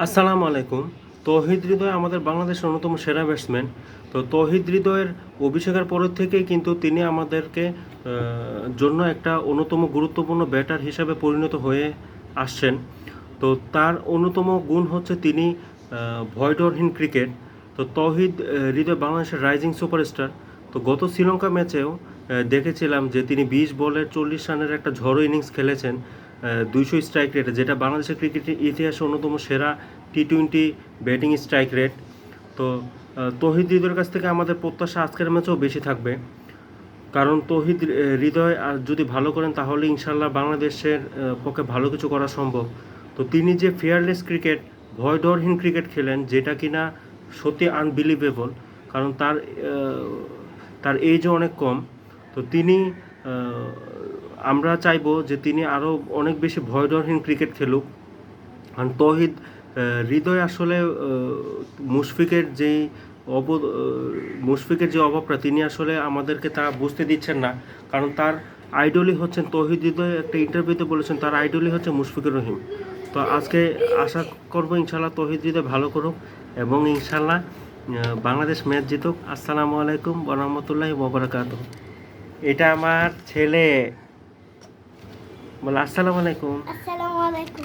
আসসালামু আলাইকুম। তৌহিদ হৃদয় আমাদের বাংলাদেশের অন্যতম সেরা ব্যাটসম্যান। তো তৌহিদ হৃদয়ের অভিষেকের পরের থেকেই কিন্তু তিনি আমাদেরকে জন্য একটা অন্যতম গুরুত্বপূর্ণ ব্যাটার হিসাবে পরিণত হয়ে আসছেন। তো তার অন্যতম গুণ হচ্ছে তিনি ভয় ডরহীন ক্রিকেট। তো তৌহিদ হৃদয় বাংলাদেশের রাইজিং সুপারস্টার। তো গত শ্রীলঙ্কা ম্যাচেও দেখেছিলাম যে তিনি ২০ বলে ৪০ রানের একটা ঝড়ো ইনিংস খেলেছেন ২০০ স্ট্রাইক রেটে, যেটা বাংলাদেশের ক্রিকেটের ইতিহাসে অন্যতম সেরা টি-20 ব্যাটিং স্ট্রাইক রেট। তো তৌহিদ হৃদয়ের কাছ থেকে আমাদের প্রত্যাশা আজকের ম্যাচেও বেশি থাকবে, কারণ তৌহিদ হৃদয় যদি ভালো করেন তাহলে ইনশাল্লাহ বাংলাদেশের পক্ষে ভালো কিছু করা সম্ভব। তো তিনি যে ফিয়ারলেস ক্রিকেট, ভয় ডরহীন ক্রিকেট খেলেন, যেটা কিনা সত্যি আনবিলিভেবল। কারণ তার এজও অনেক কম। তো তিনি আমরা চাইবো যে তিনি আরও অনেক বেশি ভয় ডরহীন ক্রিকেট খেলুক। কারণ তৌহিদ হৃদয় আসলে মুশফিকের যেই অব মুশফিকের যে অভাবটা তিনি আসলে আমাদেরকে তা বুঝতে দিচ্ছেন না। কারণ তার আইডলই হচ্ছেন তৌহিদ হৃদয়। একটা ইন্টারভিউতে বলেছেন তার আইডলই হচ্ছে মুশফিকুর রহিম। তো আজকে আশা করবো ইনশাল্লাহ তৌহিদ হৃদয় ভালো করুক এবং ইনশাল্লাহ বাংলাদেশ ম্যাচ জিতুক। আসসালামু আলাইকুম ওয়া রাহমাতুল্লাহি ওয়া বারাকাতুহু। এটা আমার ছেলে বলে। আসসালামু আলাইকুম। আসসালামু আলাইকুম।